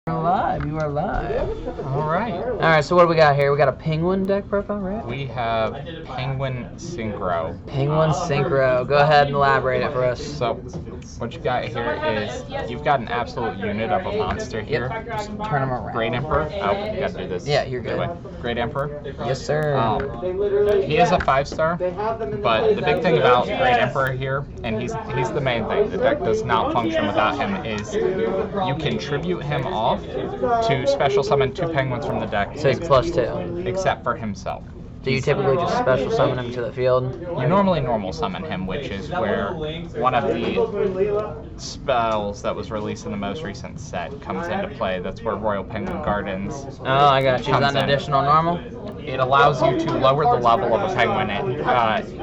You are live. Alright, so what do we got here? We got a penguin deck profile, right? we have Penguin Synchro. Penguin Synchro. Go ahead and elaborate it for us. So, what you got here is, you've got an absolute unit of a monster here. Just turn them around. Great Emperor. Oh, you gotta do this. Yeah, you're good. Anyway, Great Emperor. Yes, sir. He is a 5-star, but the big thing about Great Emperor here, and he's the main thing, the deck does not function without him, is you can tribute him off to special summon 2 penguins from the deck. So he's +2. Except for himself. Do you typically just special summon him to the field? You normally normal summon him, which is where one of the spells that was released in the most recent set comes into play. That's where Royal Penguin Gardens. Oh, I got you. Is that an additional normal? It allows you to lower the level of a penguin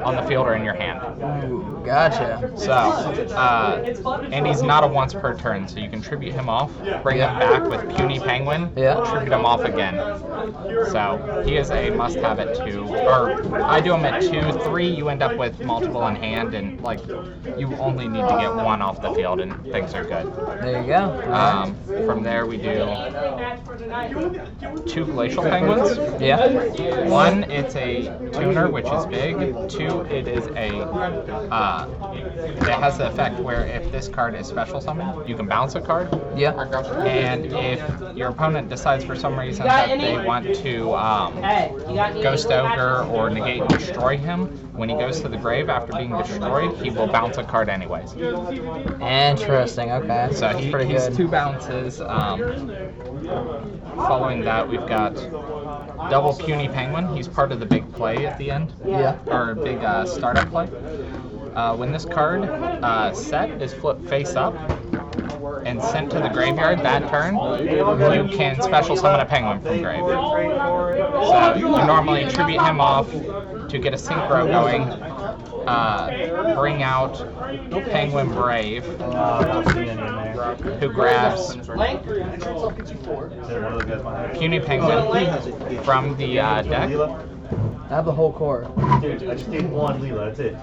on the field or in your hand. Ooh, gotcha. So, and he's not a once per turn, so you can tribute him off, bring him back with Puny Penguin, tribute him off again. So, he is a must-have at 2. Or, I do him at 2, 3, you end up with multiple in hand, and, like, you only need to get 1 off the field, and things are good. There you go. From there, we do 2 Glacial Penguins. Yeah. 1, it's a tuner, which is big. 2, it is a, it has the effect where if this card is special summoned, you can bounce a card. Yeah. And if your opponent decides for some reason that they want to Ghost Ogre or negate and destroy him, when he goes to the grave after being destroyed, he will bounce a card anyways. Interesting, okay. So That's pretty good. he's 2 bounces. Following that, we've got double Puny Penguin. He's part of the big play at the end. Yeah. Or big startup play. When this card set is flipped face up and sent to the graveyard that turn, you can special summon a penguin from grave. So you normally tribute him off to get a synchro going. Bring out Penguin Brave, who grabs Puny Penguin from the deck. I have the whole core. Dude, I just need 1 Leela, that's it.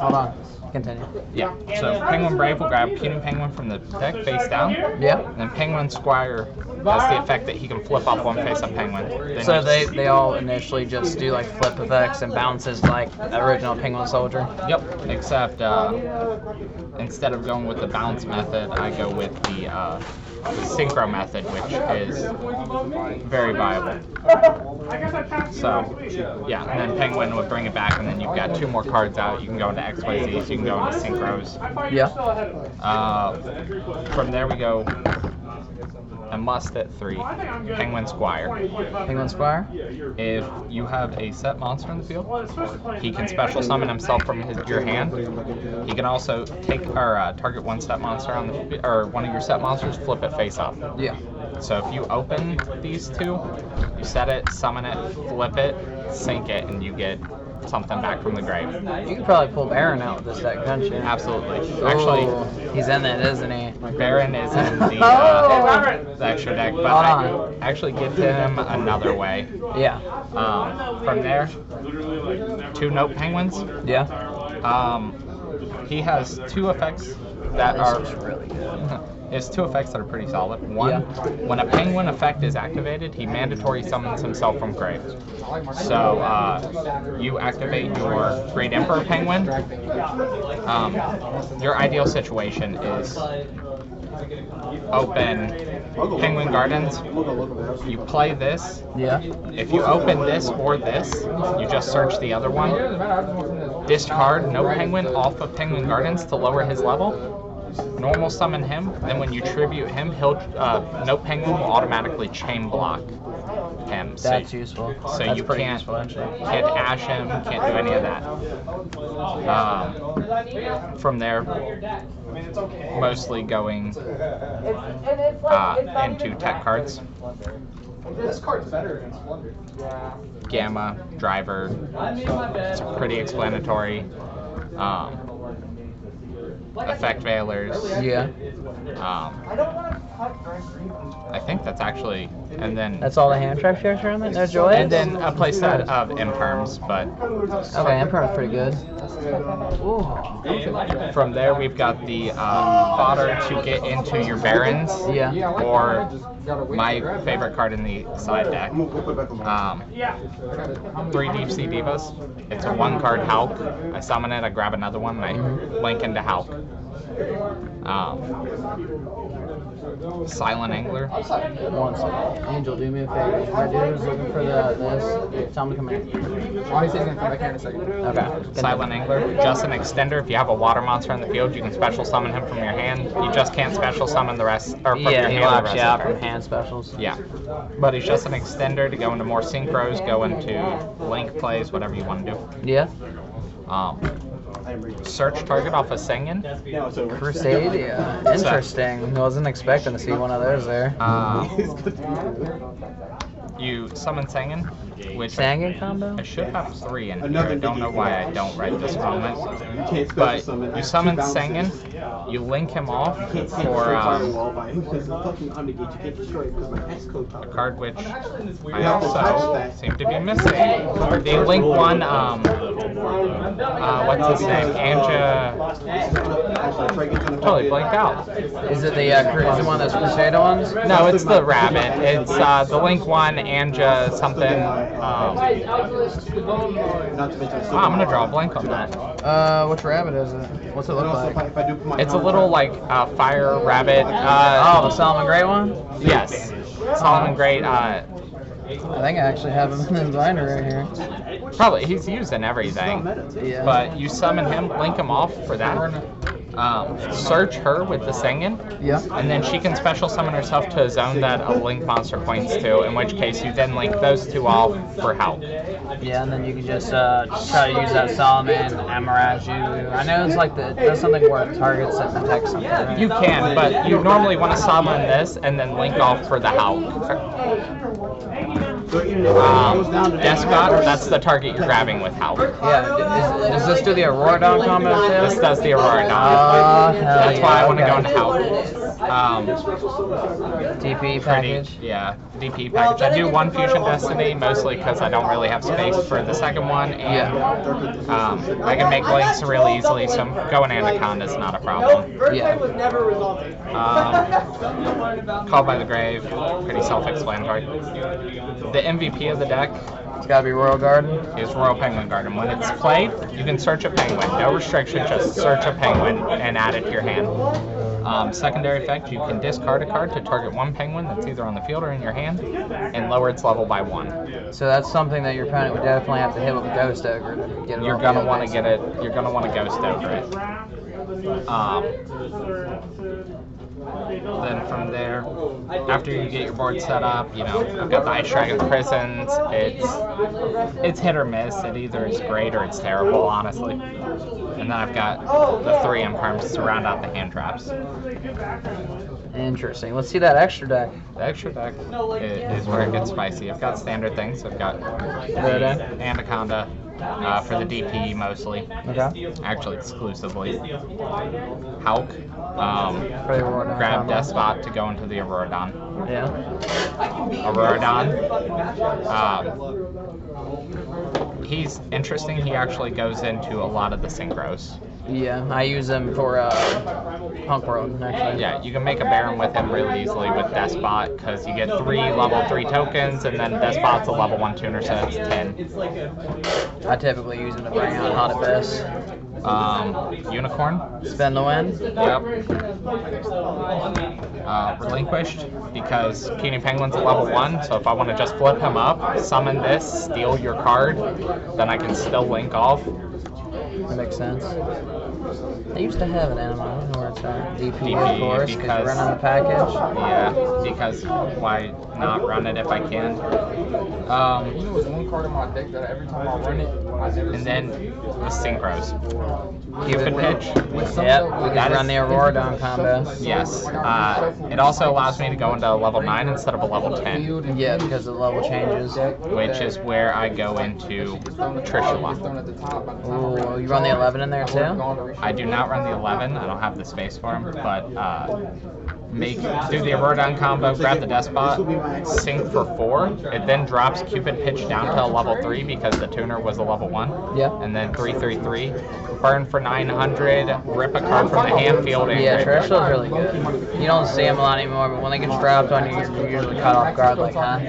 Hold on. Continue. Yeah, so Penguin Brave will grab Puny Penguin from the deck face down. Yeah. And then Penguin Squire has the effect that he can flip up 1 face-up penguin. Then So they all initially just do like flip effects and bounces like the original Penguin Soldier? Yep, except instead of going with the bounce method, I go with the synchro method, which is very viable. So, yeah, and then Penguin would bring it back, and then you've got 2 more cards out. You can go into XYZs, you can go into synchros. Yeah. From there we go a must at 3, Penguin Squire. Penguin Squire? If you have a set monster in the field, he can special summon himself from your hand. He can also take or target 1 set monster on the or 1 of your set monsters, flip it face up. Yeah. So if you open these 2, you set it, summon it, flip it, sink it, and you get something back from the grave. You could probably pull Baron out with this deck, couldn't you? Absolutely. Oh, Actually, he's in it, isn't he? Baron is in the extra deck, but I actually give him another way. Yeah. From there, 2 Note Penguins. Yeah. He has 2 effects that are really good. It's 2 effects that are pretty solid. 1, when a penguin effect is activated, he mandatory summons himself from grave. So you activate your Great Emperor Penguin. Your ideal situation is open Penguin Gardens, you play this. Yeah. If you open this or this, you just search the other one. Discard No Penguin off of Penguin Gardens to lower his level. Normal summon him, then when you tribute him, he'll No Penguin will automatically chain block him. That's useful. So That's you pretty can't useful, actually. can't ash him, can't do any of that. From there, mostly going into tech cards. This card's better than Splendor. Gamma, Driver, it's pretty explanatory. Effect Veilers. Yeah. I think that's actually, and then That's all the hand trap shares are on that? No joy? and then a playset of imperms, but Okay, Emperor's pretty good. Ooh. from there we've got the fodder to get into your barons, Yeah. or my favorite card in the side deck. 3 Deep Sea Divas. It's a 1-card Hulk. I summon it, I grab another one, and I link into Hulk. Silent Angler. One second. Angel, do me a favor. My dude was looking for this. Tell him to come in. Oh, he said he's gonna come back here in a second. Okay. Silent Angler, just an extender. If you have a water monster in the field, you can special summon him from your hand. You just can't special summon the rest, or from your Yeah, he hand. locks the you rest out of the from turn. hand specials. Yeah, but he's just an extender to go into more synchros, go into link plays, whatever you want to do. Yeah. Search target off a Sengen. Crusade, yeah. Interesting. Wasn't expecting to see one of those there. You summon Sengen, which Sangan combo? I should have 3 in here. I don't know why I don't right this moment. But you summon Sengen, you link him off for a card which I also seem to be missing. The link one, what's his name? Anja. Totally blanked out. Is it the one of those Crusader ones? No, it's the rabbit. It's the link one, Anja something. I'm gonna draw a blank on that. Which rabbit is it? What's it look like? It's a little like fire rabbit. Oh, the Solomon Gray one? Yes, Solomon Gray. I think I actually have him in this binder right here. Probably he's used in everything. Yeah. But you summon him, link him off for that. Search her with the Sengen. Yeah. And then she can special summon herself to a zone that a link monster points to, in which case you then link those 2 off for help. Yeah, and then you can just try to use that Solomon, Amaraju. I know it's like does something where it targets and protects something, right? You can, but you normally want to summon this and then link off for the Hulk. Despot, that's the target you're grabbing with Hulk. Yeah, does this do the Aurora Dawn combo too? This does the Aurora Dawn. That's why I want to go into Hulk. DP package? Yeah, DP package. I do 1 Fusion Destiny, mostly because I don't really have space for the second one, and I can make links really easily, so going Anaconda is not a problem. Yeah. Called by the Grave, pretty self-explanatory. The MVP of the deck It's gotta be Royal Garden. is Royal Penguin Garden. When it's played, you can search a penguin. No restriction, just search a penguin and add it to your hand. Secondary effect, you can discard a card to target 1 penguin that's either on the field or in your hand, and lower its level by 1. So that's something that your opponent would definitely have to hit with a Ghost Ogre to get it. You're gonna want to get it. You're gonna want to Ghost over it. Then from there, after you get your board set up, you know, I've got the Ice Dragon Prisons. It's hit or miss. It either is great or it's terrible, honestly. And then I've got the 3 imperms to round out the hand traps. Interesting. Let's see that extra deck. The extra deck is where it gets spicy. I've got standard things. I've got Anaconda for the DP mostly. Okay. Actually, exclusively. Hulk. For the Aurora Dawn Grab combo. Despot to go into the Aurora Dawn. Yeah. Aurora Dawn. He's interesting. He actually goes into a lot of the synchros. Yeah, I use them for Punk World, actually. Yeah, you can make a Baron with him really easily with Despot because you get 3 level 3 tokens, and then Despot's a level 1 tuner, so that's 10. I typically use them to bring out Hot Abyss. Unicorn. Spend the win. Yep. Relinquished because Puny Penguin's a level 1, so if I want to just flip him up, summon this, steal your card, then I can still link off. That makes sense. I used to have an animal. I don't know where it's at. DP, DP, of course, because because- you're running the package. Yeah, because why not run it if I can? You know, there's 1 card in my deck that every time I run it, I never And then the synchros. Cupid Pitch. Yep, we That can is- run the Aurora Dawn combo. Yes. It also allows me to go into a level 9 instead of a level 10, Yeah, because the level changes. which is where I go into Trishula. Ooh, you run the 11 in there too? I do not run the 11. I don't have the space for him, but do the Aurora Dawn combo, grab the Despot, sync for 4. It then drops Cupid Pitch down to a level 3 because the tuner was a level level 1. Yeah. And then 333. Burn for 900. Rip a card from the hand, field, and Yeah, graveyard. Terrestrial's really good. You don't see them a lot anymore, but when they get dropped on you, you're usually caught off guard like, huh?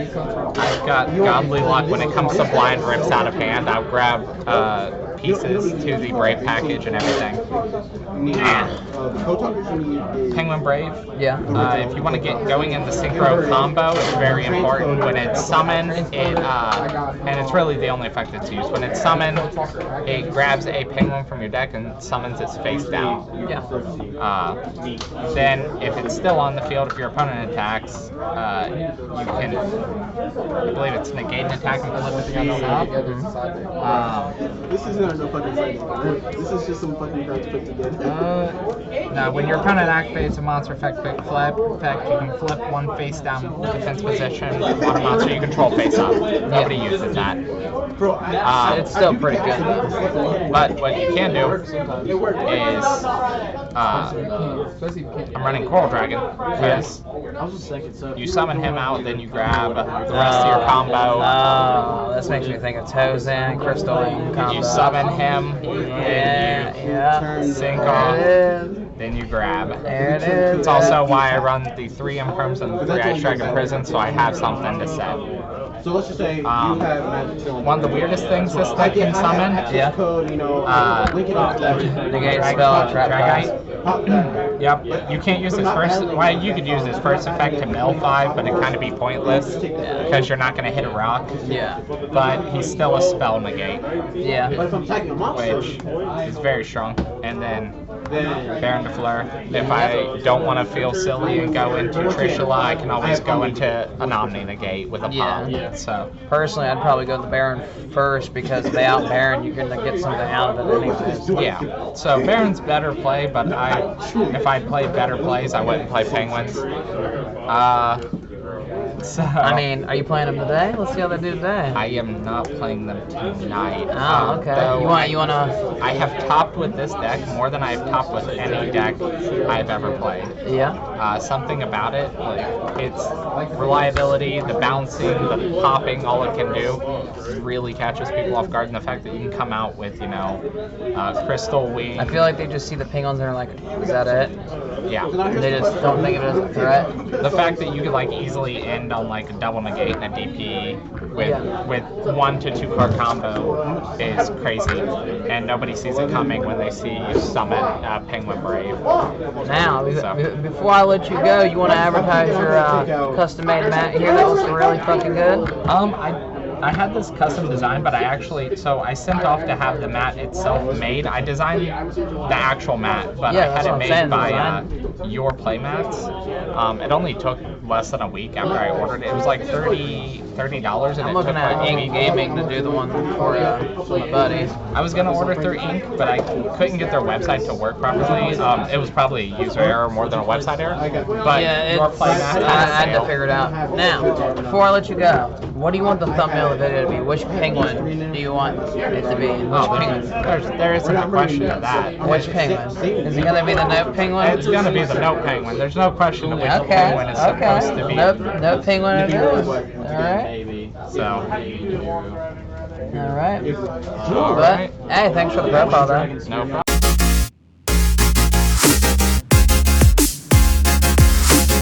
I've got godly luck when it comes to blind rips out of hand. I'll grab pieces to the Brave package and everything. Penguin Brave. Yeah. If you want to get going in the synchro combo, it's very important. When it's summoned, and it's really the only effect it's used. When it's summoned, it grabs a penguin from your deck and summons its face down. Yeah. Then, if it's still on the field, if your opponent attacks, you can, I believe it's negate an attack and flip it the other up. This is not no fucking science. This is just some fucking cards put together. Now, when your opponent activates a monster effect, quick flip effect, you can flip one face down defense position on a monster you control face up. Nobody uses that. It's still pretty good. But what you can do is, I'm running Coral Dragon, because you summon him out, then you grab the rest of your combo. Oh, this makes me think of Tozan, Crystal Wing combo. You summon him, then you sync off, then you grab. There it is. It's also why I run the 3 Imperms and the 3 Ice Dragon Prison, so I have something to set. So let's just say you have magic. One of the weirdest things this deck can summon, Code, link it up. Negate spell, trap dice. Yep, you can't use his first, well, you could use his first effect to mill 5, but it'd kind of be pointless, because you're not going to hit a rock. Yeah. But he's still a spell negate, Yeah. But if I'm attacking a monster, which is very strong. And then Baron de Fleur. If I don't want to feel silly and go into Trishula, I can always go into an Omni negate with a pop. So Personally, I'd probably go the Baron first, because if they out Baron, you're going to get something out of it anyways. yeah, so Baron's better play, but if I played better plays, I wouldn't play Penguins. So I mean, are you playing them today? Let's see how they do today. I am not playing them tonight. Oh, okay. Though You wanna? I have topped with this deck more than I've topped with any deck I've ever played. Yeah. Something about it, like its reliability, the bouncing, the popping, all it can do really catches people off guard, and the fact that you can come out with, Crystal Wing. I feel like they just see the penguins and are like, is that it? Yeah. They just don't think of it as a threat. The fact that you could easily end on a double negate and a DP with 1 to 2 card combo is crazy, and nobody sees it coming when they see you summon Penguin Brave. Now, before I let you go, you want to advertise your custom-made mat here that looks really fucking good? I had this custom design, but I sent off to have the mat itself made. I designed the actual mat, but I had it made by Your Playmats. It only took less than a week after I ordered it. It was like $30, and I'm looking at Ink Gaming to do the one for my buddies. I was gonna order through Ink, but I couldn't get their website to work properly. It was probably a user error more than a website error. But Your Playmats I had to figure it out. Now, before I let you go, what do you want the thumbnail of the video to be? Which penguin do you want it to be? Which penguin? There isn't a question of that. Which penguin? Is it gonna be the note penguin? It's gonna be the note penguin. There's no question of which penguin is supposed to be. Note penguin it is. Alright. So. Alright. But, hey, thanks for the profile though. No problem.